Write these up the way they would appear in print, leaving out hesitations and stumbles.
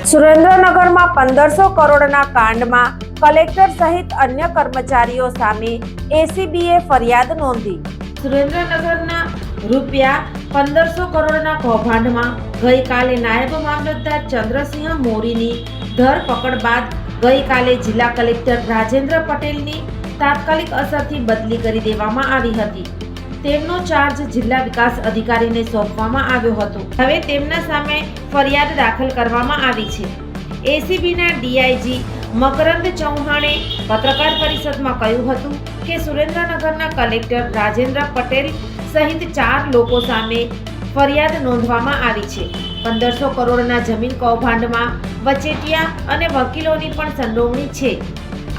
સુરેન્દ્રનગરમાં 1500 કરોડના કાંડમાં કલેક્ટર સહિત અન્ય કર્મચારીઓ સામે એસીબીએ ફરિયાદ નોંધી। સુરેન્દ્રનગરના રૂપિયા 1500 કરોડના કૌભાંડમાં ગઈકાલે નાયબ મામલતદાર ચંદ્રસિંહ મોરીની ધરપકડ બાદ ગઈકાલે જિલ્લા કલેક્ટર રાજેન્દ્ર પટેલની તાત્કાલિક અસરથી બદલી કરી દેવામાં આવી હતી। તેમનો ચાર્જ જિલ્લા વિકાસ અધિકારીને સોંપવામાં આવ્યો હતો। હવે તેમના સામે ફરિયાદ દાખલ કરવામાં આવી છે। એસીબીના ડીઆઈજી મકરંદ ચૌહાણે પત્રકાર પરિષદમાં કહ્યું હતું કે સુરેન્દ્રનગરના કલેક્ટર રાજેન્દ્ર પટેલ સહિત 4 લોકો સામે ફરિયાદ નોંધવામાં આવી છે। 1500 કરોડના જમીન કૌભાંડમાં વચેટિયા અને વકીલોની પણ સંડોવણી છે।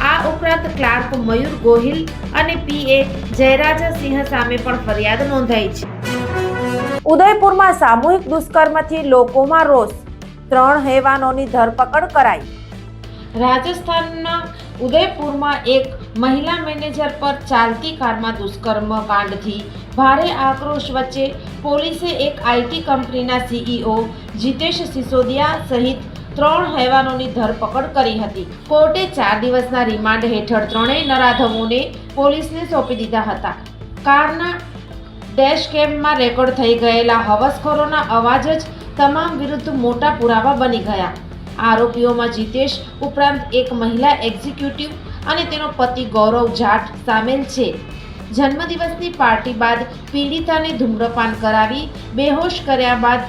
આ ઉપરાંત ક્લાર્ક મયુર ગોહિલ અને પીએ જયરાજ સિંહ સામે પણ ફરિયાદ નોંધાઈ છે। ઉદયપુરમાં સામૂહિક દુષ્કર્મથી લોકોમાં રોષ, 3 હેવાનોની ધરપકડ કરાઈ। રાજસ્થાનના ઉદયપુરમાં એક મહિલા મેનેજર પર ચાલતી કારમાં દુષ્કર્મ કાંડથી ભારે આક્રોશ વચ્ચે પોલીસે એક આઈટી કંપનીના સીઈઓ જીતેશ સિસોદિયા સહિત 3 હેવાનોની ધરપકડ કરી હતી। કોર્ટે 4 દિવસના રિમાન્ડ હેઠળ 3 નરાધમોને પોલીસને સોંપી દીધા હતા। કારના ડેશકેમમાં રેકોર્ડ થઈ ગયેલા હવસખોરોના અવાજ જ તમામ વિરુદ્ધ મોટા પુરાવા બની ગયા। આરોપીઓમાં જીતેશ ઉપરાંત એક મહિલા એક્ઝિક્યુટિવ અને તેનો પતિ ગૌરવ જાટ સામેલ છે। જન્મદિવસની પાર્ટી બાદ પીડિતાને ધૂમ્રપાન કરાવી બેહોશ કર્યા બાદ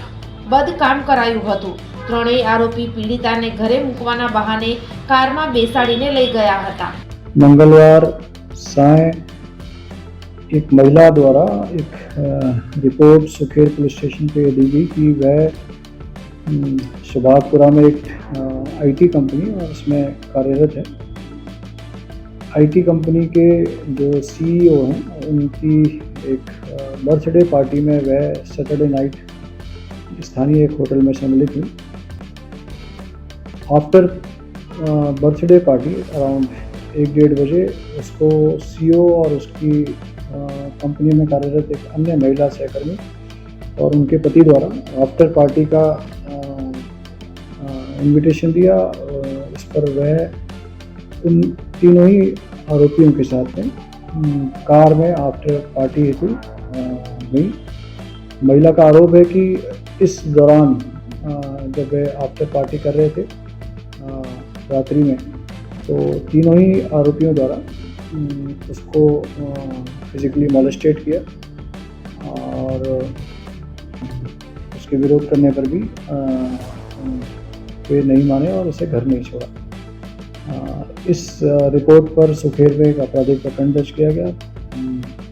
બદકામ કરાયું હતું। 3 આરોપી पीड़िता घरे मूकवाना बहाने कार में बेसाड़ीने लई गया था। मंगलवार साय एक महिला द्वारा एक रिपोर्ट सुखेर पुलिस स्टेशन पे दी गई कि वह शुभापुरा में एक आईटी कंपनी और उसमें कार्यरत है। आईटी कंपनी के जो सीईओ हैं उनकी एक बर्थडे पार्टी में वह सैटरडे नाइट स्थानीय एक होटल में सम्मिलित हुई। आफ्टर बर्थडे पार्टी अराउंड 1-1:30 बजे उसको सीईओ और उसकी कंपनी में कार्यरत एक अन्य महिला सहकर्मी और उनके पति द्वारा आफ्टर पार्टी का इनविटेशन दिया। इस पर वह उन तीनों ही आरोपियों के साथ में कार में आफ्टर पार्टी हेतु गई। महिला का आरोप है कि इस दौरान जब वे आफ्टर पार्टी कर रहे थे रात्रि में, तो तीनों ही आरोपियों द्वारा उसको फिजिकली मोलेस्टेट किया और उसके विरोध करने पर भी वे नहीं माने और उसे घर नहीं छोड़ा। इस रिपोर्ट पर सुखेर में एक आपराधिक प्रकरण दर्ज किया गया।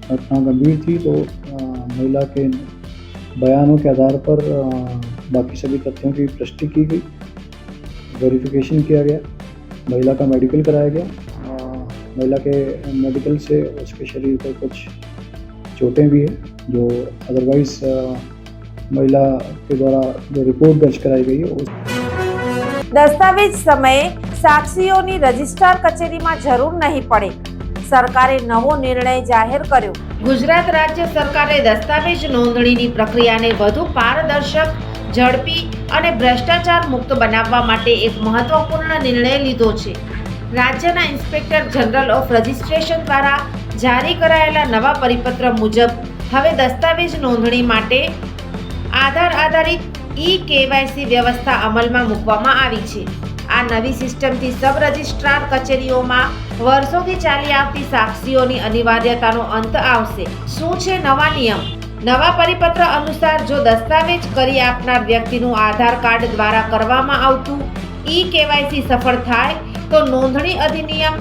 घटना गंभीर थी तो महिला के बयानों के आधार पर बाकी सभी तथ्यों की पुष्टि की गई, वेरिफिकेशन किया गया, महिला का मेडिकल कराया गया। महिला के मेडिकल से उसके शरीर पर कुछ चोटें भी हैं जो अदरवाइज महिला के द्वारा जो रिपोर्ट दर्ज कराई गई है। दस्तावेज समय साक्षीओनी रजिस्ट्रार कचेरीमां जरूर नहीं पड़े, सरकारे नवो निर्णय जाहेर कर्यो। गुजरात राज्य सरकारे दस्तावेज नोंधणीनी प्रक्रियाने વધુ પારદર્શક, ઝડપી અને ભ્રષ્ટાચાર મુક્ત બનાવવા માટે એક મહત્વપૂર્ણ નિર્ણય લીધો છે। રાજ્યના ઇન્સ્પેક્ટર જનરલ ઓફ રજિસ્ટ્રેશન દ્વારા જારી કરાયેલા નવા પરિપત્ર મુજબ હવે દસ્તાવેજ નોંધણી માટે આધાર આધારિત ई-केवायसी વ્યવસ્થા અમલમાં મૂકવામાં આવી છે। આ નવી સિસ્ટમથી સબ રજિસ્ટ્રાર કચેરીઓમાં વર્ષોથી ચાલી આવતી સાક્ષીઓની અનિવાર્યતાનો અંત આવશે। શું છે નવા નિયમ? નવા પરિપત્ર અનુસાર જો દસ્તાવેજ કરી આપનાર વ્યક્તિનું આધાર કાર્ડ દ્વારા કરવામાં આવતું ई-केवायसी સફળ થાય તો નોંધણી અધિનિયમ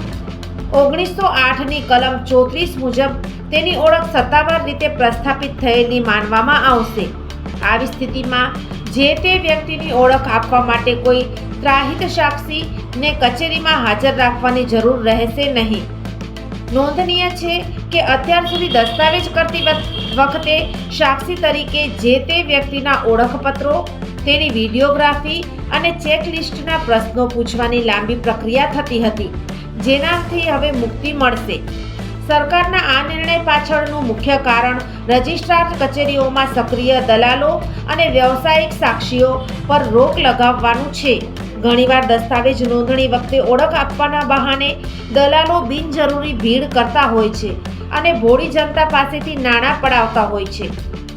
1908ની કલમ 34 મુજબ તેની ઓળખ સત્તાવાર રીતે પ્રસ્થાપિત થયેલી માનવામાં આવશે। આવી સ્થિતિમાં જે તે વ્યક્તિની ઓળખ આપવા માટે કોઈ ત્રાહિત સાક્ષીને કચેરીમાં હાજર રાખવાની જરૂર રહેશે નહીં। નોંધનીય છે કે અત્યાર સુધી દસ્તાવેજ કરતી વખતે સાક્ષી તરીકે જે તે વ્યક્તિના ઓળખપત્રો, તેની વિડીયોગ્રાફી અને ચેકલિસ્ટના પ્રશ્નો પૂછવાની લાંબી પ્રક્રિયા થતી હતી, જેનાથી હવે મુક્તિ મળશે। સરકારના આ નિર્ણય પાછળનું મુખ્ય કારણ રજિસ્ટ્રાર કચેરીઓમાં સક્રિય દલાલો અને વ્યવસાયિક સાક્ષીઓ પર રોક લગાવવાનું છે। ઘણીવાર દસ્તાવેજ નોંધણી વખતે ઓળખ આપવાના બહાને દલાલો બિનજરૂરી ભીડ કરતા હોય છે અને ભોળી જનતા પાસેથી નાણાં પડાવતા હોય છે.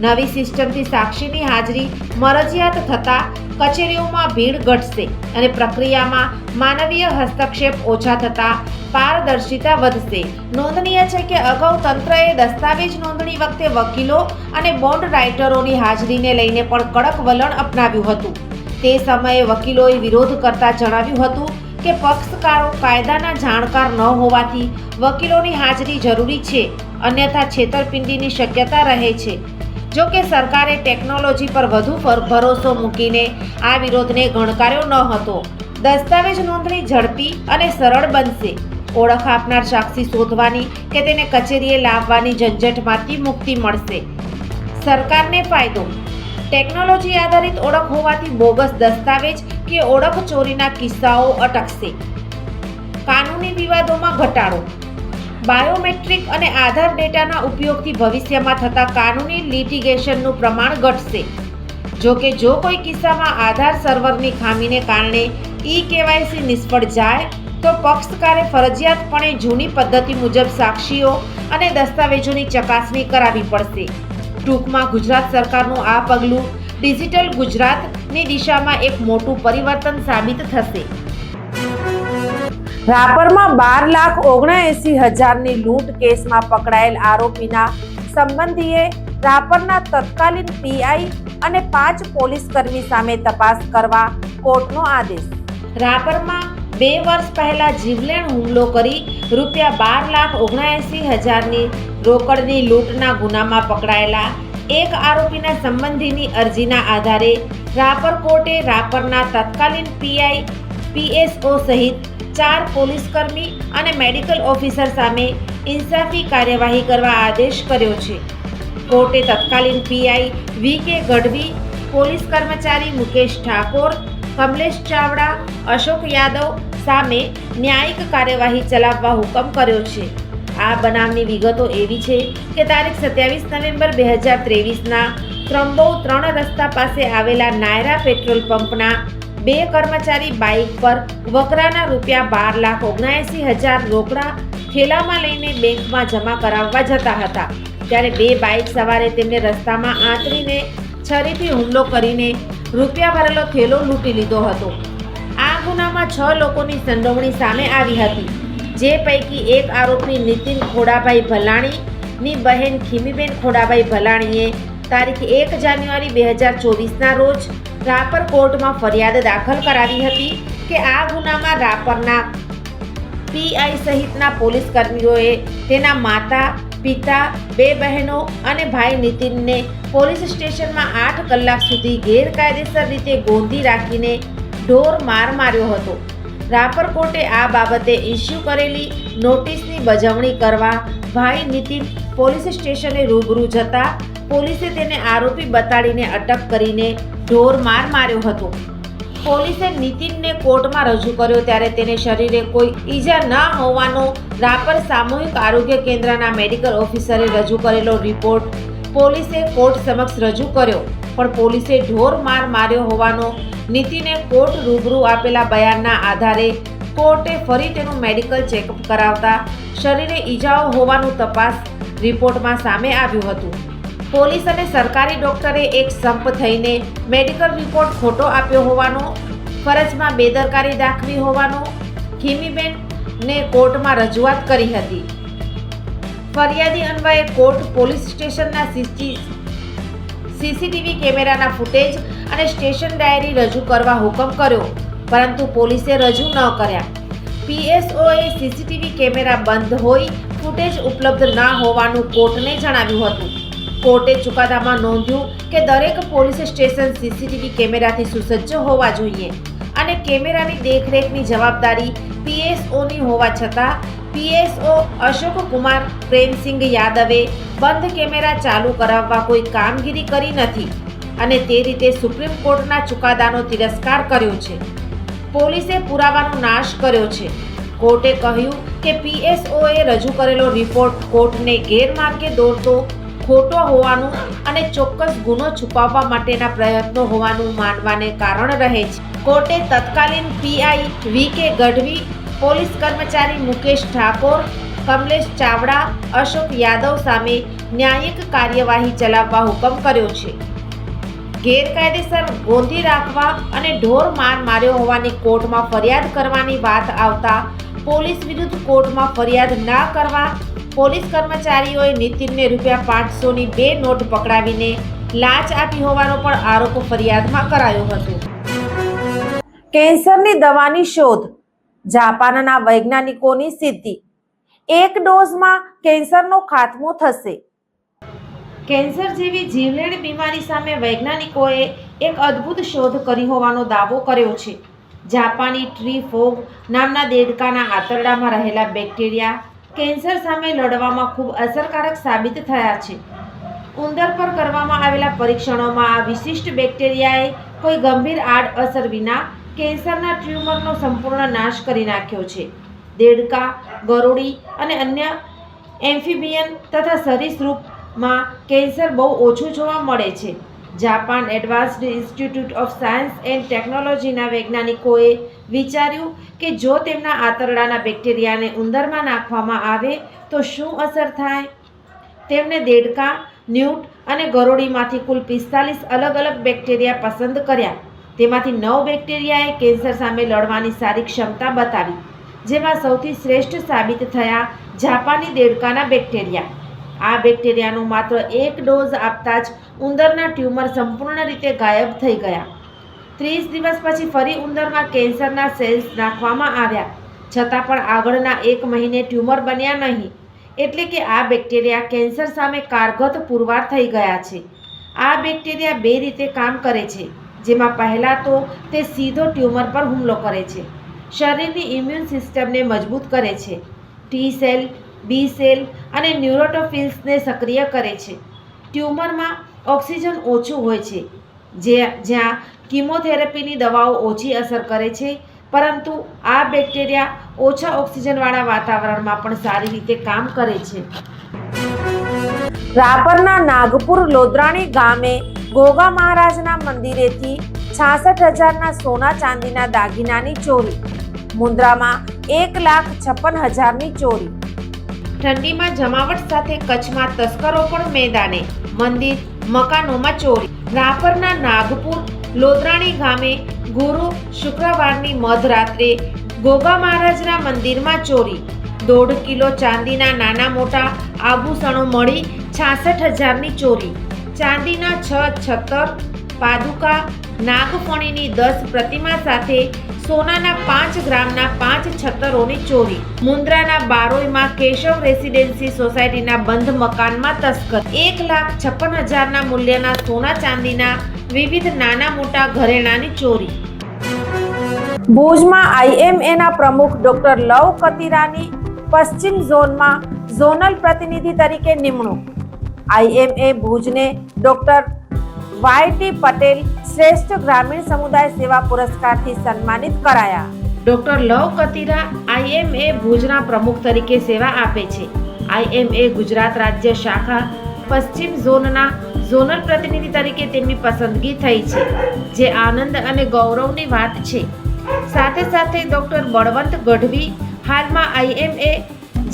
નવી સિસ્ટમથી સાક્ષીની હાજરી મરજિયાત થતાં કચેરીઓમાં ભીડ ઘટશે અને પ્રક્રિયામાં માનવીય હસ્તક્ષેપ ઓછા થતાં પારદર્શિતા વધશે. નોંધનીય છે કે અગાઉ તંત્રએ દસ્તાવેજ નોંધણી વખતે વકીલો અને બોન્ડ રાઇટરોની હાજરીને લઈને પણ કડક વલણ અપનાવ્યું હતું. તે સમયે વકીલોએ વિરોધ કરતા જણાવ્યું હતું કે પક્ષકારો કાયદાના જાણકાર ન હોવાથી વકીલોની હાજરી જરૂરી છે, અન્યથા છેતરપિંડીની શક્યતા રહે છે. જો કે સરકારે ટેકનોલોજી પર વધુ ભરોસો મૂકીને આ વિરોધને ગણકાર્યો ન હતો. દસ્તાવેજ નોંધણી ઝડપી અને સરળ બનશે. ઓળખ આપનાર સાક્ષી શોધવાની કે તેને કચેરીએ લાવવાની ઝંઝટમાંથી મુક્તિ મળશે. સરકારને ફાયદો. ટેકનોલોજી આધારિત ઓળખ હોવાથી બોગસ દસ્તાવેજ કે ઓળખ ચોરીના કિસ્સાઓ અટકશે. કાનૂની વિવાદોમાં ઘટાડો. બાયોમેટ્રિક અને આધાર ડેટાના ઉપયોગથી ભવિષ્યમાં થતા કાનૂની લિટિગેશનનું પ્રમાણ ઘટશે. જો કે જો કોઈ કિસ્સામાં આધાર સર્વરની ખામીને કારણે ઈ-કેવાયસી નિષ્ફળ જાય તો પક્ષકારે ફરજિયાતપણે જૂની પદ્ધતિ મુજબ સાક્ષીઓ અને દસ્તાવેજોની ચકાસણી કરાવવી પડશે. ટૂંકમાં ગુજરાત સરકારનું આ પગલું ડિજિટલ ગુજરાતની દિશામાં એક મોટું પરિવર્તન સાબિત થશે. રાપરમાં 12,79,000ની લૂંટ કેસમાં પકડાયેલ આરોપીના સંબંધીએ રાપરના તત્કાલીન પીઆઈ અને 5 પોલીસકર્મી સામે તપાસ કરવા કોર્ટનો આદેશ. રાપરમાં 2 વર્ષ પહેલા જીવલેણ હુમલો કરી ₹12,79,000ની રોકડની લૂંટના ગુનામાં પકડાયેલા એક આરોપીના સંબંધીની અરજીના આધારે રાપર કોર્ટે રાપરના તત્કાલીન પીઆઈ, પીએસઓ સહિત 4 પોલીસકર્મી અને મેડિકલ ઓફિસર સામે ઇન્સાફી કાર્યવાહી કરવા આદેશ કર્યો છે. કોર્ટે તત્કાલીન પીઆઈ વી.કે. ગઢવી, પોલીસ કર્મચારી મુકેશ ઠાકોર, કમલેશ ચાવડા, અશોક યાદવ સામે ન્યાયિક કાર્યવાહી ચલાવવા હુકમ કર્યો છે. આ બનાવની વિગતો એવી છે કે તારીખ 27 નવેમ્બર 2023ના ત્રંબો 3 રસ્તા પાસે આવેલા નાયરા પેટ્રોલ પંપના 2 કર્મચારી બાઇક પર વકરાના ₹12,79,000 રોકડા થેલામાં લઈને બેંકમાં જમા કરાવવા જતા હતા. ત્યારે 2 બાઇક સવારે તેમને રસ્તામાં આંતરીને છરીથી હુમલો કરીને રૂપિયા ભરેલો થેલો લૂંટી લીધો હતો. આ ગુનામાં 6 લોકોની સંડોવણી સામે આવી હતી, જે પૈકી એક આરોપી નીતિન ખોડાભાઈ ભલાણીની બહેન ખીમીબેન ખોડાભાઈ ભલાણીએ તારીખ 1 જાન્યુઆરી 2024ના રોજ રાપર કોર્ટમાં ફરિયાદ દાખલ કરાવી હતી કે આ ગુનામાં રાપરના પીઆઈ સહિતના પોલીસ કર્મીઓએ તેના માતા, પિતા, 2 બહેનો અને ભાઈ નીતિનને પોલીસ સ્ટેશનમાં 8 કલાક સુધી ગેરકાયદેસર રીતે ગોંધી રાખીને ઢોર માર માર્યો હતો. રાપર કોર્ટે આ બાબતે ઇસ્યુ કરેલી નોટિસની બજવણી કરવા ભાઈ નીતિન પોલીસ સ્ટેશને રૂબરૂ જતા પોલીસે તેને આરોપી બતાડીને અટક કરીને ઢોર માર માર્યો હતો. પોલીસે નીતિનને કોર્ટમાં રજૂ કર્યો ત્યારે તેને શરીરે કોઈ ઈજા ન હોવાનો રાપર સામૂહિક આરોગ્ય કેન્દ્રના મેડિકલ ઓફિસરે રજૂ કરેલો રિપોર્ટ પોલીસે કોર્ટ સમક્ષ રજૂ કર્યો, પણ પોલીસે ઢોર માર માર્યો હોવાનો નીતિને કોર્ટ રૂબરૂ આપેલા બયાનના આધારે કોર્ટે ફરી તેનું મેડિકલ ચેકઅપ કરાવતા શરીરે ઈજાઓ હોવાનું તપાસ રિપોર્ટમાં સામે આવ્યું હતું. પોલીસ અને સરકારી ડોક્ટરે એક સંપ થઈને મેડિકલ રિપોર્ટ ખોટો આપ્યો હોવાનો, ફરજમાં બેદરકારી દાખવી હોવાનો ખીમીબેનને કોર્ટમાં રજૂઆત કરી હતી. ફરિયાદી અન્વયે કોર્ટ પોલીસ સ્ટેશનના સીસીટીવી કેમેરાના ફૂટેજ અને સ્ટેશન ડાયરી રજૂ કરવા હુકમ કર્યો, પરંતુ પોલીસે રજૂ ન કર્યા. પીએસઓએ સીસીટીવી કેમેરા બંધ હોઈ ફૂટેજ ઉપલબ્ધ ન હોવાનું કોર્ટને જણાવ્યું હતું. કોર્ટે ચુકાદામાં નોંધ્યું કે દરેક પોલીસ સ્ટેશન સીસીટીવી કેમેરાથી સુસજ્જ હોવા જોઈએ અને કેમેરાની દેખરેખની જવાબદારી પીએસઓની હોવા છતાં પીએસઓ અશોક કુમાર પ્રેમસિંહ યાદવે બંધ કેમેરા ચાલુ કરાવવા કોઈ કામગીરી કરી નથી અને તે રીતે સુપ્રીમ કોર્ટના ચુકાદાનો તિરસ્કાર કર્યો છે. પોલીસે પુરાવાનો નાશ કર્યો છે. કોર્ટે કહ્યું કે પીએસઓએ રજૂ કરેલો રિપોર્ટ કોર્ટને ગેરમાર્ગે દોરતો, ખોટો હોવાનું અને ચોક્કસ ગુનો છુપાવવા માટેના પ્રયત્નો હોવાનું માનવાને કારણ રહે છે. કોર્ટે તત્કાલીન પીઆઈ વી.કે. ગઢવી, પોલીસ કર્મચારી મુકેશ ઠાકોર, કમલેશ ચાવડા, અશોક યાદવ સામે ન્યાયિક કાર્યવાહી ચલાવવા હુકમ કર્યો છે. ગેરકાયદેસર ગોંધી રાખવા અને ઢોર માર માર્યો હોવાની કોર્ટમાં ફરિયાદ કરવાની વાત આવતા પોલીસ વિરુદ્ધ કોર્ટમાં ફરિયાદ ના કરવા પોલીસ કર્મચારીઓએ નીતિનને ₹500ની 2 નોટ પકડાવીને લાંચ આપી હોવાનો પણ આરોપ ફરિયાદમાં કરાયો હતો. કેન્સરની દવાની શોધ, જાપાનના વૈજ્ઞાનિકોની સિદ્ધિ. 1 ડોઝમાં કેન્સરનો ખાત્મો થશે. કેન્સર જેવી જીવલેણ બીમારી સામે વૈજ્ઞાનિકોએ એક અદ્ભુત શોધ કરી હોવાનો દાવો કર્યો છે. જાપાની ટ્રી ફોગ નામના દેડકાના આંતરડામાં રહેલા બેક્ટેરિયા કેન્સર સામે લડવામાં ખૂબ અસરકારક સાબિત થયા છે. ઉંદર પર કરવામાં આવેલા પરીક્ષણોમાં આ વિશિષ્ટ બેક્ટેરિયાએ કોઈ ગંભીર આડઅસર વિના કેન્સરના ટ્યુમરનો સંપૂર્ણ નાશ કરી નાખ્યો છે. દેડકા, ગરોળી અને અન્ય એમ્ફીબિયન તથા સરીસૃપમાં કેન્સર બહુ ઓછું જોવા મળે છે. Japan advanced institute of science and ટેકનોલોજીના વૈજ્ઞાનિકોએ વિચાર્યું કે જો તેમના આંતરડાના બેક્ટેરિયાને ઉંદરમાં નાખવામાં આવે તો શું અસર થાય. તેમણે દેડકા, ન્યૂટ અને ગરોળીમાંથી કુલ 45 અલગ અલગ બેક્ટેરિયા પસંદ કર્યા. તેમાંથી 9 બેક્ટેરિયાએ કેન્સર સામે લડવાની સારી ક્ષમતા બતાવી, જેમાં સૌથી શ્રેષ્ઠ સાબિત થયા જાપાની દેડકાના બેક્ટેરિયા. આ બેક્ટેરિયાનો માત્ર 1 ડોઝ આપતા જ ઉંદરના ટ્યુમર સંપૂર્ણ રીતે ગાયબ થઈ ગયા. 30 દિવસ પછી ફરી ઉંદરમાં કેન્સરના સેલ્સ નાખવામાં આવ્યા, છતાં પણ આગળના 1 મહિને ટ્યુમર બન્યા નહીં. એટલે કે આ બેક્ટેરિયા કેન્સર સામે કારગત પુરવાર થઈ ગયા છે. આ બેક્ટેરિયા 2 રીતે કામ કરે છે, જેમાં પહેલાં તો તે સીધો ટ્યુમર પર હુમલો કરે છે. શરીરની ઇમ્યુન સિસ્ટમને મજબૂત કરે છે. ટી સેલ, બી સેલ અને ન્યુરોટોફિલ્સને સક્રિય કરે છે. ટ્યુમરમાં ઓક્સિજન ઓછું હોય છે, જ્યાં કીમોથેરાપીની દવાઓ ઓછી અસર કરે છે, પરંતુ આ બેક્ટેરિયા ઓછા ઓક્સિજનવાળા વાતાવરણમાં પણ સારી રીતે કામ કરે છે. રાપરના નાગપુર લોદરાણી ગામે ગોગા મહારાજના મંદિરેથી 66,000ના સોના ચાંદીના દાગીનાની ચોરી. મુન્દ્રામાં 1,56,000ની ચોરી. ઠંડીમાં જમાવટ સાથે કચ્છમાં તસ્કરો પણ મેદાને. મંદિર, મકાનોમાં ચોરી. રાપરના નાગપુર લોદરાણી ગામે ગુરુ શુક્રવારની મધરાત્રે ગોગા મહારાજના મંદિરમાં ચોરી. 1.5 કિલો ચાંદીના નાના મોટા આભૂષણો મળી 66,000ની ચોરી. ચાંદીના 6 છત્તર, પાદુકા, નાગફણીની 10 પ્રતિમા સાથે સોનાના 5 ગ્રામના 5 છત્તરોની ચોરી. મુન્દ્રાના બારોઈમાં કેશવ રેસિડેન્સી સોસાયટીના બંધ મકાનમાં તસ્કર. 1,56,000ના મૂલ્યના સોના ચાંદીના વિવિધ નાના મોટા ઘરેણાંની ચોરી. ભુજમાં આઈએમએના પ્રમુખ ડોક્ટર લવ કતીરાની પશ્ચિમ ઝોનમાં ઝોનલ પ્રતિનિધિ તરીકે નિમણૂક. આઈએમએ ભુજને ડોક્ટર વાય.ટી. પટેલ શ્રેષ્ઠ ગ્રામીણ સમુદાય સેવા પુરસ્કારથી સન્માનિત કરાયા. ડોક્ટર લવ કતીરા આઈએમએ ભુજના પ્રમુખ તરીકે સેવા આપે છે. આઈએમએ ગુજરાત રાજ્ય શાખા પશ્ચિમ ઝોનના ઝોનલ પ્રતિનિધિ તરીકે તેમની પસંદગી થઈ છે, જે આનંદ અને ગૌરવની વાત છે. સાથે સાથે ડોક્ટર બળવંત ગઢવી હાલમાં આઈએમએ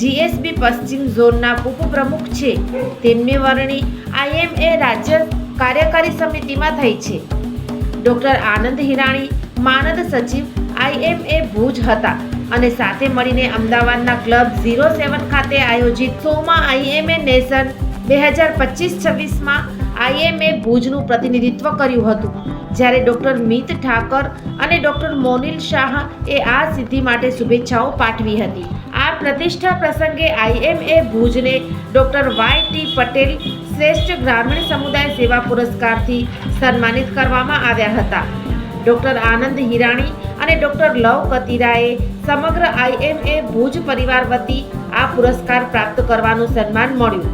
જીએસબી પશ્ચિમ ઝોનના ઉપપ્રમુખ છે. તેમની વરણી આઈએમએ રાજ્ય કાર્યકારી સમિતિમાં થઈ છે. ડોક્ટર આનંદ હિરાણી માનદ સચિવ આઈએમએ ભુજ હતા અને સાથે મળીને અમદાવાદના ક્લબ 07 ખાતે આયોજિત 100મા આઈએમએ નેશન 2025-26માં આઈએમએ ભુજનું પ્રતિનિધિત્વ કર્યું હતું, જ્યારે ડોક્ટર મિત ઠાકર અને ડોક્ટર મોનિલ શાહ એ આ સિદ્ધિ માટે શુભેચ્છાઓ પાઠવી હતી. આ પ્રતિષ્ઠા પ્રસંગે આઈએમએ ભુજને ડોક્ટર વાય.ટી. પટેલ શ્રેષ્ઠ ગ્રામીણ સમુદાય સેવા પુરસ્કારથી સન્માનિત કરવામાં આવ્યા હતા. ડોક્ટર આનંદ હિરાણી અને ડોક્ટર લવ કતીરાએ સમગ્ર આઈએમએ ભુજ પરિવાર વતી આ પુરસ્કાર પ્રાપ્ત કરવાનું સન્માન મળ્યું.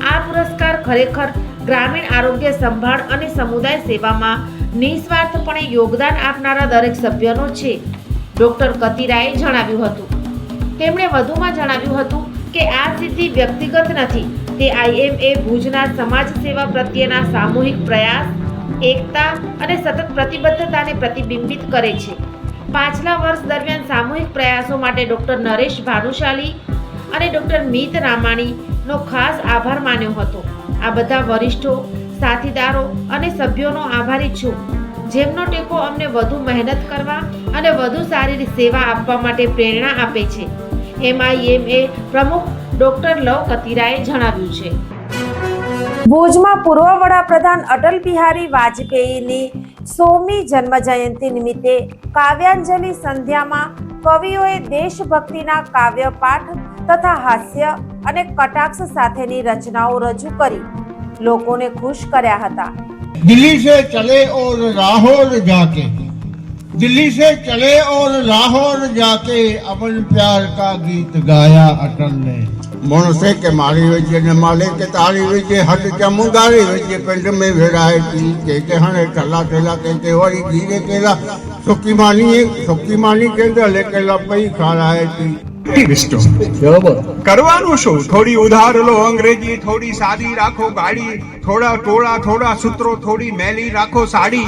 આ પુરસ્કાર ખરેખર ગ્રામીણ આરોગ્ય સંભાળ અને સમુદાય સેવામાં નિસ્વાર્થપણે યોગદાન આપનારા દરેક સભ્યનો છે, ડોક્ટર કતીરાએ જણાવ્યું હતું. તેમણે વધુમાં જણાવ્યું હતું કે આ સિદ્ધિ વ્યક્તિગત નથી, તે આઈએમએ ભુજના સમાજ સેવા પ્રત્યેના સામૂહિક પ્રયાસ એકતા અને સતત પ્રતિબદ્ધતાને પ્રતિબિંબિત કરે છે. પાછલા વર્ષ દરમિયાન સામૂહિક પ્રયાસો માટે ડૉક્ટર નરેશ ભાનુશાલી અને ડૉક્ટર મીત રામાણીનો ખાસ આભાર માન્યો હતો. આ બધા વરિષ્ઠો, સાથીદારો અને સભ્યોનો આભારી છું, જેમનો ટેકો અમને વધુ મહેનત કરવા અને વધુ સારી સેવા આપવા માટે પ્રેરણા આપે છે. MIMA પ્રમુખ ડૉક્ટર લવ કતિરાએ જણાવ્યું છે. ભુજમાં પૂર્વ વડાપ્રધાન અટલ બિહારી વાજપેયીની 100મી જન્મજયંતિ નિમિત્તે કાવ્યાંજલિ સંધ્યામાં કવિઓએ દેશભક્તિના કાવ્ય પાઠ તથા હાસ્ય અને કટાક્ષ સાથેની રચનાઓ રજૂ કરી લોકોને ખુશ કર્યા હતા. दिल्ली से चले और लाहौर जाके, दिल्ली से चले और लाहौर जाके अमन प्यार का गीत गाया अटल ने. मोणसे के मारी वजे ने माले के तारी वजे हट चमुगारी वजे पिंड में वेरायटी के हणे टला टला के वरी धीरे केला सुकी मानी के ले के लपई खारायती. કરવાનું શું? થોડી ઉધાર લો અંગ્રેજી, થોડી સાદી રાખો ગાડી, થોડા ટોળા થોડા સૂત્રો, થોડી મેલી રાખો સાડી.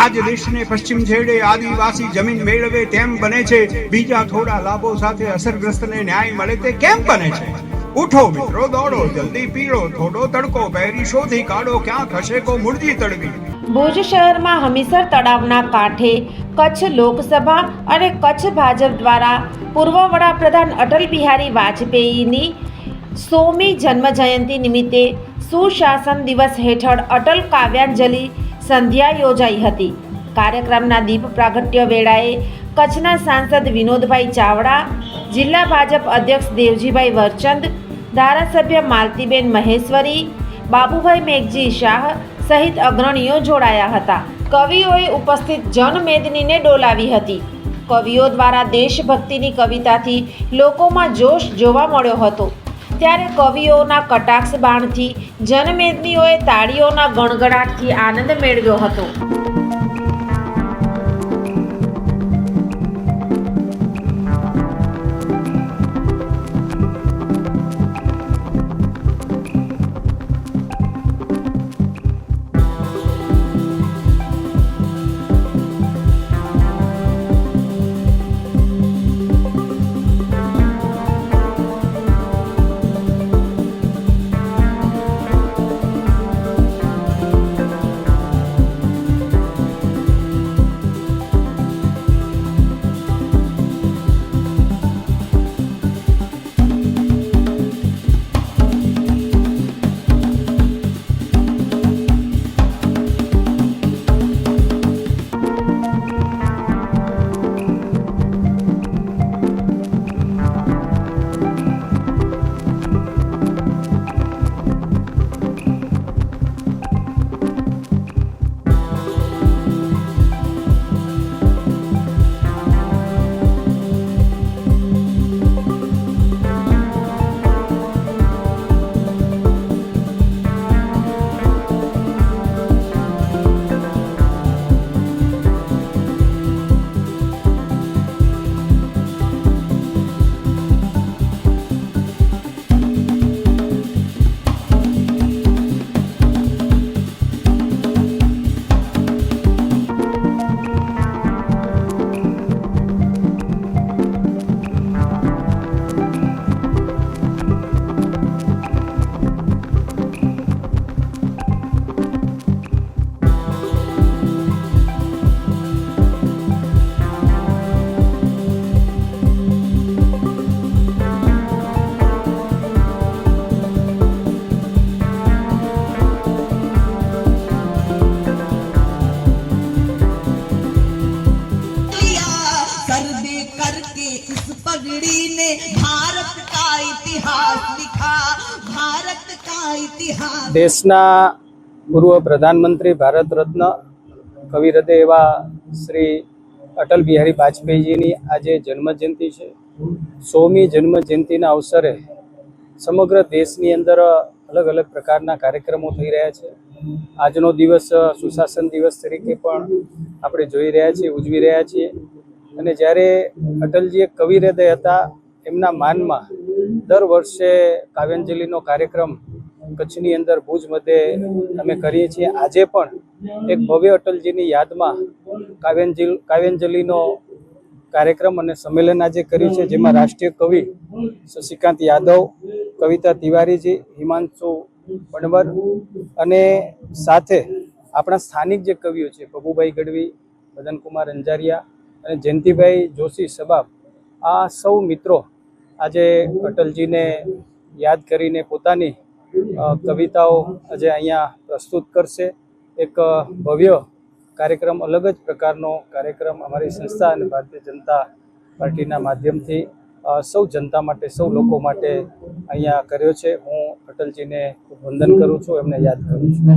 આજ દેશને પશ્ચિમ છેડે આદિવાસી જમીન મેળવે તેમ બને છે. બીજા થોડા લાભો સાથે અસરગ્રસ્તને ન્યાય મળે તે કેમ બને છે? ઉઠો મિત્રો, દોડો, જલ્દી પીળો, થોડો તડકો પહેરી શોધી કાઢો, ક્યાં થશે કો મુરજી તડવી. ભુજ શહેરમાં હમીસર તળાવના કાંઠે કચ્છ લોકસભા અને કચ્છ ભાજપ દ્વારા પૂર્વ વડાપ્રધાન અટલ બિહારી વાજપેયીની 100મી જન્મજયંતિ નિમિત્તે સુશાસન દિવસ હેઠળ અટલ કાવ્યાંજલિ સંધ્યા યોજાઈ હતી. કાર્યક્રમના દીપ પ્રાગટ્ય વેળાએ કચ્છના સાંસદ વિનોદભાઈ ચાવડા, જિલ્લા ભાજપ અધ્યક્ષ દેવજીભાઈ વરચંદ, ધારાસભ્ય માલતીબેન મહેશ્વરી, બાબુભાઈ મેઘજી શાહ સહિત અગ્રણીઓ જોડાયા હતા. કવિઓએ ઉપસ્થિત જનમેદનીને ડોલાવી હતી. કવિઓ દ્વારા દેશભક્તિની કવિતાથી લોકોમાં જોશ જોવા મળ્યો હતો. ત્યારે કવિઓના કટાક્ષ બાણથી જનમેદનીઓએ તાળીઓના ગણગડાટથી આનંદ મેળવ્યો હતો. દેશના પૂર્વ પ્રધાનમંત્રી, ભારત રત્ન, કવિ હૃદય એવા શ્રી અટલ બિહારી વાજપેયીજીની આજે જન્મજયંતિ છે. 100મી જન્મજયંતિના અવસરે સમગ્ર દેશની અંદર અલગ અલગ પ્રકારના કાર્યક્રમો થઈ રહ્યા છે. આજનો દિવસ સુશાસન દિવસ તરીકે પણ આપણે જોઈ રહ્યા છીએ, ઉજવી રહ્યા છીએ. અને જ્યારે અટલજી એક કવિ હૃદય હતા, એમના માનમાં દર વર્ષે કાવ્યાંજલિનો કાર્યક્રમ કચ્છની અંદર ભુજ મધ્યે અમે કરીએ છીએ. આજે પણ એક ભવ્ય અટલજીની યાદમાં કાવ્યાંજલિનો કાર્યક્રમ અને સંમેલન આજે કર્યું છે, જેમાં રાષ્ટ્રીય કવિ શશિકાંત યાદવ, કવિતા તિવારીજી, હિમાંશુ પણવર અને સાથે આપણા સ્થાનિક જે કવિઓ છે પબુભાઈ ગઢવી, મદનકુમાર અંજારિયા અને જયંતિભાઈ જોશી સબાબ, આ સૌ મિત્રો આજે અટલજીને યાદ કરીને પોતાની કવિતાઓ આજે અહીંયા પ્રસ્તુત કરશે. એક ભવ્ય કાર્યક્રમ, અલગ જ પ્રકારનો કાર્યક્રમ અમારી સંસ્થા અને ભારતીય જનતા પાર્ટીના માધ્યમથી સૌ જનતા માટે, સૌ લોકો માટે અહીંયા કર્યો છે. હું અટલજીને ખૂબ વંદન કરું છું, એમને યાદ કરું છું.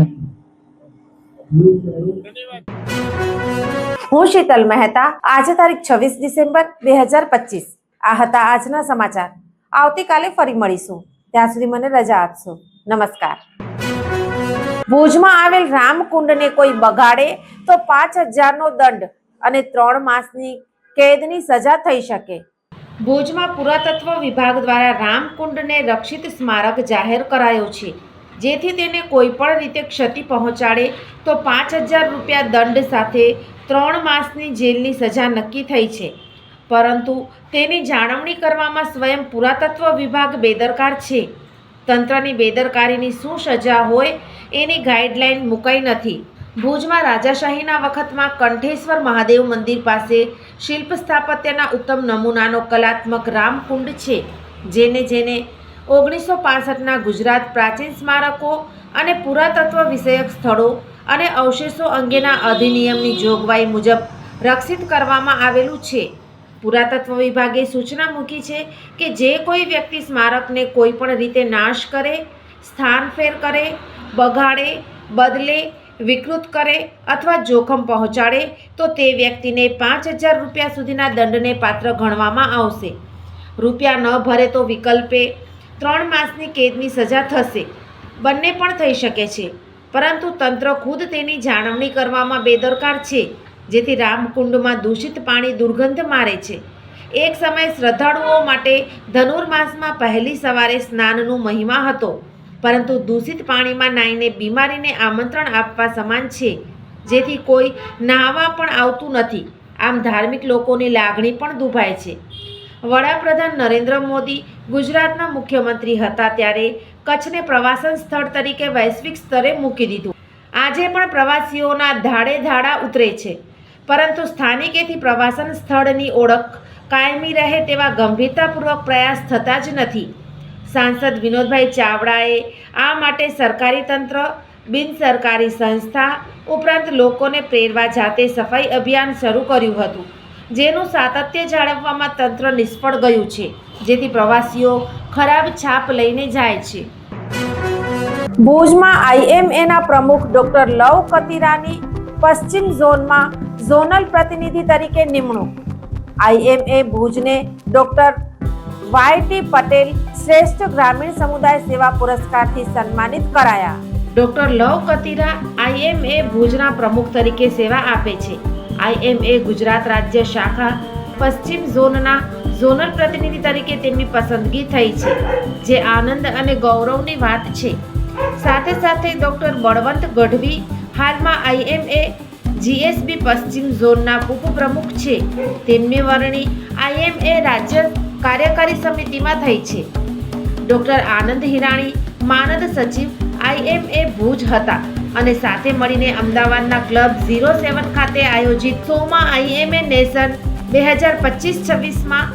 હું શીતલ મહેતા. આજે તારીખ 26 ડિસેમ્બર 2025. આ હતા આજના સમાચાર. આવતીકાલે ફરી મળીશું. ત્યાં સુધી મને રજા આપશો. નમસ્કાર. ભુજમાં આવેલ રામકુંડને કોઈ બગાડે તો 5,000નો દંડ અને 3 માસની કેદની સજા થઈ શકે. ભુજમાં પુરાતત્વ વિભાગ દ્વારા રામકુંડને રક્ષિત સ્મારક જાહેર કરાયો છે, જેથી તેને કોઈ પણ રીતે ક્ષતિ પહોંચાડે તો 5,000 રૂપિયા દંડ સાથે 3 માસની જેલની સજા નક્કી થઈ છે. પરંતુ તેની જાળવણી કરવામાં સ્વયં પુરાતત્વ વિભાગ બેદરકાર છે. તંત્રની બેદરકારીની શું સજા હોય એની ગાઈડલાઈન મુકાઈ નથી. ભુજમાં રાજાશાહીના વખતમાં કંઠેશ્વર મહાદેવ મંદિર પાસે શિલ્પ સ્થાપત્યના ઉત્તમ નમૂનાનો કલાત્મક રામકુંડ છે, જેને 1965ના ગુજરાત પ્રાચીન સ્મારકો અને પુરાતત્વ વિષયક સ્થળો અને અવશેષો અંગેના અધિનિયમની જોગવાઈ મુજબ રક્ષિત કરવામાં આવેલું છે. પુરાતત્વ વિભાગે સૂચના મૂકી છે કે જે કોઈ વ્યક્તિ સ્મારકને કોઈ પણ રીતે નાશ કરે, સ્થાનફેર કરે, બગાડે, બદલે, વિકૃત કરે અથવા જોખમ પહોંચાડે તો તે વ્યક્તિને 5,000 રૂપિયા સુધીના દંડને પાત્ર ગણવામાં આવશે. રૂપિયા ન ભરે તો વિકલ્પે 3 માસની કેદની સજા થશે. બંને પણ થઈ શકે છે, પરંતુ તંત્ર ખુદ તેની જાળવણી કરવામાં બેદરકાર છે, જેથી રામકુંડમાં દૂષિત પાણી દુર્ગંધ મારે છે. એક સમયે શ્રદ્ધાળુઓ માટે ધનુર્માસમાં પહેલી સવારે સ્નાનનો મહિમા હતો, પરંતુ દૂષિત પાણીમાં નાહીને બીમારીને આમંત્રણ આપવા સમાન છે, જેથી કોઈ નાહવા પણ આવતું નથી. આમ ધાર્મિક લોકોની લાગણી પણ દુભાય છે. વડાપ્રધાન નરેન્દ્ર મોદી ગુજરાતના મુખ્યમંત્રી હતા ત્યારે કચ્છને પ્રવાસન સ્થળ તરીકે વૈશ્વિક સ્તરે મૂકી દીધું. આજે પણ પ્રવાસીઓના ધાડે ધાડા ઉતરે છે, પરંતુ સ્થાનિકેથી પ્રવાસન સ્થળની ઓળખ કાયમી રહે તેવા ગંભીરતાપૂર્વક પ્રયાસ થતા જ નથી. સાંસદ વિનોદભાઈ ચાવડાએ આ માટે સરકારી તંત્ર, બિનસરકારી સંસ્થા ઉપરાંત લોકોને પ્રેરવા જાતે સફાઈ અભિયાન શરૂ કર્યું હતું, જેનું સાતત્ય જાળવવામાં તંત્ર નિષ્ફળ ગયું છે, જેથી પ્રવાસીઓ ખરાબ છાપ લઈને જાય છે. ભુજમાં IMAના પ્રમુખ ડોક્ટર લવ કતિરાની પશ્ચિમ ઝોનમાં ઝોનલ પ્રતિનિધિ તરીકે નિમણૂક. IMA ભુજને ડોક્ટર YT પટેલ શ્રેષ્ઠ ગ્રામીણ સમુદાય સેવા પુરસ્કારથી સન્માનિત કરાયા. ડોક્ટર લવ કતિરા IMA ભુજના પ્રમુખ તરીકે સેવા આપે છે. IMA ગુજરાત રાજ્ય શાખા પશ્ચિમ ઝોનના ઝોનલ પ્રતિનિધિ તરીકે તેમની પસંદગી થઈ છે, જે આનંદ અને ગૌરવની વાત છે. સાથે સાથે ડોક્ટર બળવંત ગઢવી હાલમાં IMA GSB પશ્ચિમ ઝોનના ઉપપ્રમુખ છે. તેમની વરણી IMA રાજ્ય કાર્યકારી સમિતિમાં થઈ છે. ડોક્ટર આનંદ હિરાણી માનદ સચિવ IMA ભુજ હતા અને સાથે મળીને અમદાવાદના ક્લબ 07 ખાતે આયોજિત 100મા IMA નેશન 2025-26માં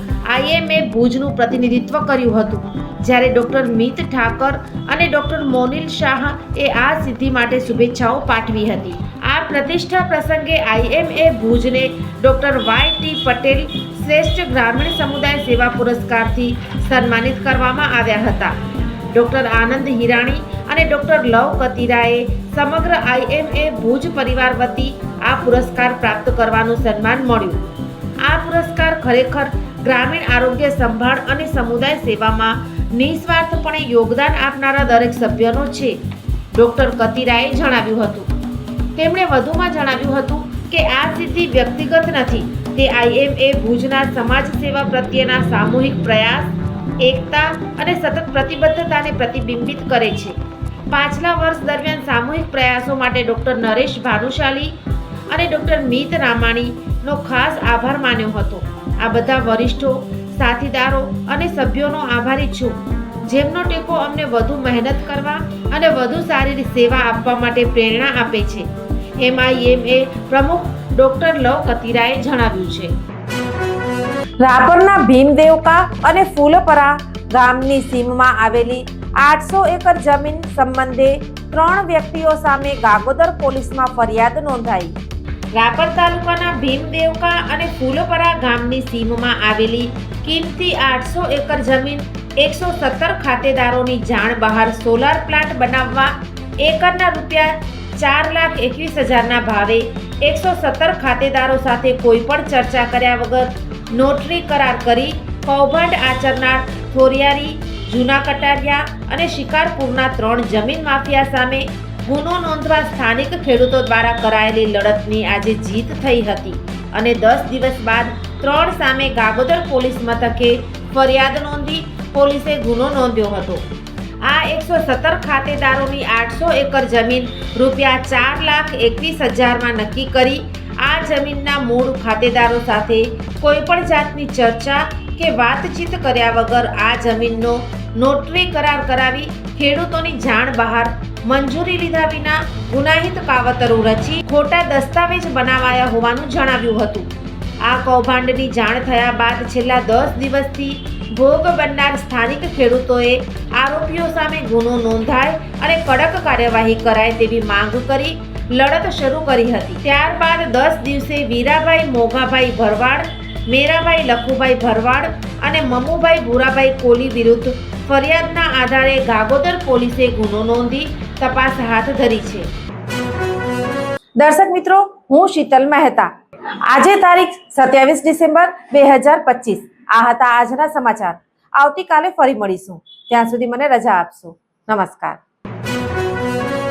IMA ભુજનું પ્રતિનિધિત્વ કર્યું હતું, જ્યારે ડોક્ટર મિત ઠાકર અને ડોક્ટર મોનિલ શાહ એ આ સિદ્ધિ માટે શુભેચ્છાઓ પાઠવી હતી. આ પ્રતિષ્ઠા પ્રસંગે IMA ભુજને ડોક્ટર YT પટેલ શ્રેષ્ઠ ગ્રામીણ સમુદાય સેવા પુરસ્કારથી સન્માનિત કરવામાં આવ્યા હતા. ડોક્ટર આનંદ હિરાણી અને ડોક્ટર લવ કતિરાએ સમગ્ર IMA ભુજ પરિવાર વતી આ પુરસ્કાર પ્રાપ્ત કરવાનું સન્માન મળ્યું. આ પુરસ્કાર ખરેખર ગ્રામીણ આરોગ્ય સંભાળ અને સમુદાય સેવામાં નિસ્વાર્થપણે યોગદાન આપનારા દરેક સભ્યનો છે, ડોક્ટર કતિરાએ જણાવ્યું હતું. તેમણે વધુમાં જણાવ્યું હતું કે આ સિદ્ધિ વ્યક્તિગત નથી, તે IMA ભુજના સમાજ સેવા પ્રત્યેના સામૂહિક પ્રયાસ, એકતા અને સતત પ્રતિબદ્ધતાને પ્રતિબિંબિત કરે છે. પાછલા વર્ષ દરમિયાન સામૂહિક પ્રયાસો માટે ડોક્ટર નરેશ ભાનુશાલી અને ડોક્ટર મિત રામાણીનો ખાસ આભાર માન્યો હતો. આ બધા વરિષ્ઠો, સાથીદારો અને સભ્યોનો આભારી છું, જેમનો ટેકો અમને વધુ મહેનત કરવા અને વધુ સારી સેવા આપવા માટે પ્રેરણા આપે છે. MIMA પ્રમુખ ડોક્ટર લવ કતિરાએ જણાવ્યું છે. રાપરના ભીમદેવકા અને ફૂલપરા ગામની સીમમાં આવેલી 800 એકર જમીન સંબંધે 3 વ્યક્તિઓ સામે ગાગોદર પોલીસમાં ફરિયાદ નોંધાઈ. રાપર તાલુકાના ભીમદેવકા અને ફૂલપરા ગામની સીમમાં આવેલી કિંમતી 800 એકર જમીન 117 ખાતેદારોની જાણ બહાર સોલાર પ્લાન્ટ બનાવવા એકરના રૂપિયા 4,21,000ના ભાવે 117 ખાતેદારો સાથે કોઈ પણ ચર્ચા કર્યા વગર નોટરી કરાર કરી કૌભાંડ આચરનાર થોરિયારી, જૂના કટારિયા અને શિકારપુરના 3 જમીન માફિયા સામે ગુનો નોંધવા સ્થાનિક ખેડૂતો દ્વારા કરાયેલી લડતની આજે જીત થઈ હતી અને 10 દિવસ બાદ 3 સામે ગાગોદર પોલીસ મથકે ફરિયાદ નોંધી પોલીસે ગુનો નોંધ્યો હતો. આ 117 ખાતેદારોની 800 એકર જમીન રૂપિયા 4,21,000માં નક્કી કરી આ જમીનના મૂળ ખાતેદારો સાથે કોઈપણ જાતની ચર્ચા કે વાતચીત કર્યા વગર આ જમીનનો નોટરી કરાર કરાવી ખેડૂતોની જાણ બહાર મંજૂરી લીધા વિના ગુનાહિત કાવતરો રચી ખોટા દસ્તાવેજ બનાવાયા હોવાનું જણાવ્યું હતું. આ કૌભાંડની જાણ થયા બાદ છેલ્લા 10 દિવસથી ભોગ બનનાર સ્થાનિક ખેડૂતોએ આરોપીઓ સામે ગુનો નોંધાય અને કડક કાર્યવાહી કરાય તેવી માંગ કરી લડત શરૂ કરી હતી. ત્યારબાદ 10 દિવસે વીરાભાઈ મોગાભાઈ ભરવાડ, મેરાભાઈ લખુભાઈ ભરવાડ અને મમુભાઈ ભૂરાભાઈ કોલી વિરુદ્ધ ફરિયાદના આધારે ગાગોદર પોલીસે ગુનો નોંધી તપાસ હાથ ધરી છે. દર્શક મિત્રો, હું શીતલ મહેતા. આજે તારીખ 27 ડિસેમ્બર 2025. આ હતા આજના સમાચાર. આવતીકાલે ફરી મળીશું. ત્યાં સુધી મને રજા આપશો. નમસ્કાર.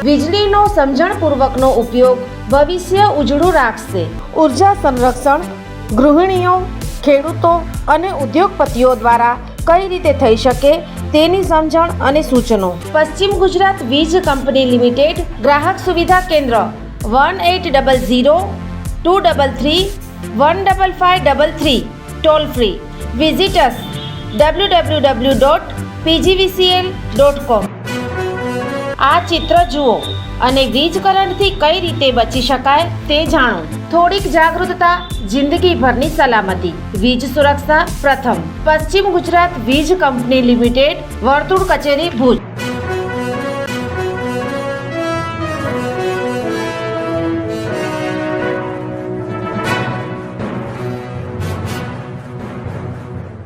વીજળીનો સમજણપૂર્વકનો ઉપયોગ ભવિષ્ય ઉજળું રાખશે. ઉર્જા સંરક્ષણ ગૃહિણીઓ, ખેડૂતો અને ઉદ્યોગપતિઓ દ્વારા કઈ રીતે થઈ શકે તેની સમજણ અને સૂચનો. પશ્ચિમ ગુજરાત વીજ કંપની લિમિટેડ, ગ્રાહક સુવિધા કેન્દ્ર 1800 233 15533, ટોલ ફ્રી. વિઝિટ અસ www.pgvcl.com. આ ચિત્ર જુઓ અને વીજ કરંટથી કઈ રીતે બચી શકાય તે જાણો. થોડીક જાગૃતતા, જિંદગીભરની સલામતી. વીજ સુરક્ષા પ્રથમ. પશ્ચિમ ગુજરાત વીજ કંપની લિમિટેડ, વર્તુળ કચેરી, ભુજ.